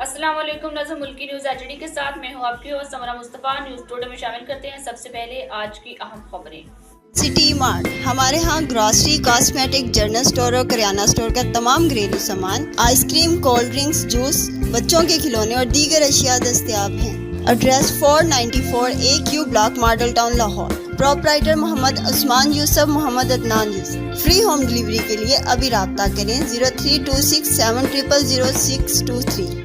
अस्सलाम वालेकुम। नज़र मुल्की न्यूज़ एचडी के साथ मैं हूँ आपकी होस्ट समरा मुस्तफ़ा। न्यूज़ टुडे में शामिल करते हैं सबसे पहले आज की अहम खबरें। सिटी मार्ट, हमारे यहाँ ग्रोसरी, कॉस्मेटिक, जनरल स्टोर और करियाना स्टोर का तमाम घरेलू सामान, आइसक्रीम, कोल्ड ड्रिंक्स, जूस, बच्चों के खिलौने और दीगर अशिया दस्तयाब हैं। Address 494 AQ block, model town, Lahore. Proprietor Mohammad Usman Yusuf, Mohammad Adnan Yusuf. Free home delivery के लिए अभी राब्ता करें 0326700623।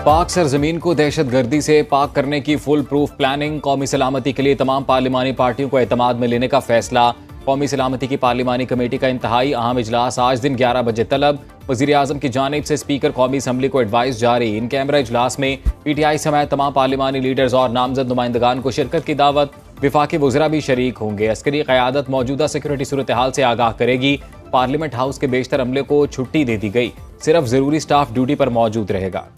पाक सरजमीन को दहशतगर्दी से पाक करने की फुल प्रूफ प्लानिंग, कौमी सलामती के लिए तमाम पार्लिमानी पार्टियों को एतमाद में लेने का फैसला। कौमी सलामती की पार्लिमानी कमेटी का इंतहाई अहम इजलास आज दिन 11 बजे तलब। वज़ीर आज़म की जानिब से स्पीकर कौमी असम्बली को एडवाइस जारी। इन कैमरा इजलास में PTI समेत तमाम पार्लिमानी लीडर्स और नामजद नुमाइंदगान को शिरकत की दावत। विफाकी वज़रा भी शरीक होंगे। अस्करी क़यादत मौजूदा सिक्योरिटी सूरत हाल से आगाह करेगी। पार्लियामेंट हाउस के बेशतर अमले को छुट्टी दे दी गई, सिर्फ जरूरी स्टाफ ड्यूटी पर मौजूद रहेगा।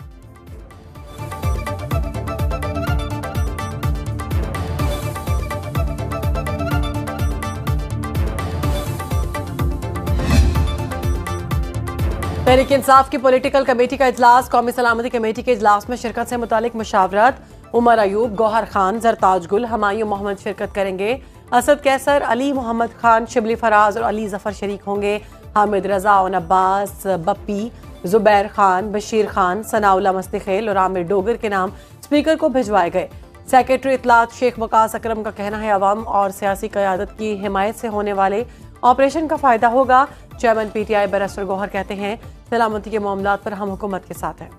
तहरीक इंसाफ की पॉलिटिकल कमेटी का इजलास। कौमी सलामती कमेटी के इजलास में शिरकत से मुतालिक मुशावरत। उमर अयूब, गौहर खान, जरताज गुल, हमायूं मोहम्मद शिरकत करेंगे। असद कैसर, अली मोहम्मद खान, शिबली फराज और अली जफर शरीक होंगे। हामिद रजा, ओन अब्बास, बप्पी, जुबैर खान, बशीर खान, सनाउल्ला मस्तिखेल और आमिर डोगर के नाम स्पीकर को भिजवाए गए। सेक्रेटरी इतलात शेख वकास अकरम का कहना है अवाम और सियासी क़यादत की हिमायत से होने वाले ऑपरेशन का फायदा होगा। चेयरमैन PTI बैरिस्टर गौहर कहते हैं सलामती के मामलात पर हम हुकूमत के साथ हैं।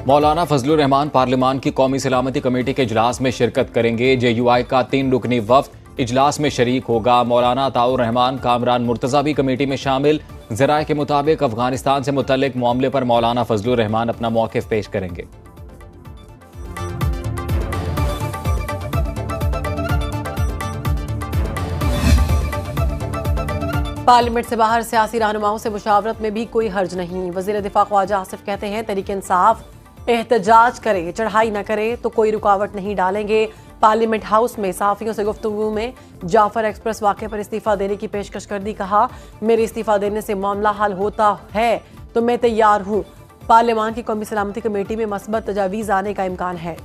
मौलाना फजलुर रहमान पार्लियामान की कौमी सलामती कमेटी के इजलास में शिरकत करेंगे। JUI का 3 रुकनी वफ्द इजलास में शरीक होगा। मौलाना अताउर रहमान, कामरान मुर्तज़ा भी कमेटी में शामिल। ज़राए के मुताबिक अफगानिस्तान से मुतल्लिक मामले पर मौलाना फजलुर रहमान अपना मौक़िफ़ पेश करेंगे। पार्लियामेंट से बाहर सियासी रहनुमाओं से मुशावरत में भी कोई हर्ज नहीं। वज़ीर दिफा ख्वाजा आसिफ कहते हैं तहरीक इंसाफ एहतजाज करे, चढ़ाई न करे तो कोई रुकावट नहीं डालेंगे। पार्लियामेंट हाउस में सहाफ़ियों से गुफ्तगू में जाफर एक्सप्रेस वाक़े पर इस्तीफ़ा देने की पेशकश कर दी। कहा मेरे इस्तीफ़ा देने से मामला हल होता है तो मैं तैयार हूँ। पार्लियामान की कौमी सलामती कमेटी में मस्बत तजावीज़ आने का इम्कान है।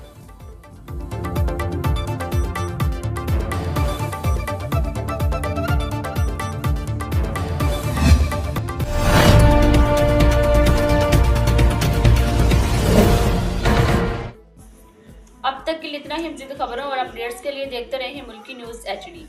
अब तक के लिए इतना ही। मज़ीद खबरों और अपडेट्स के लिए देखते रहें मुल्की न्यूज़ HD।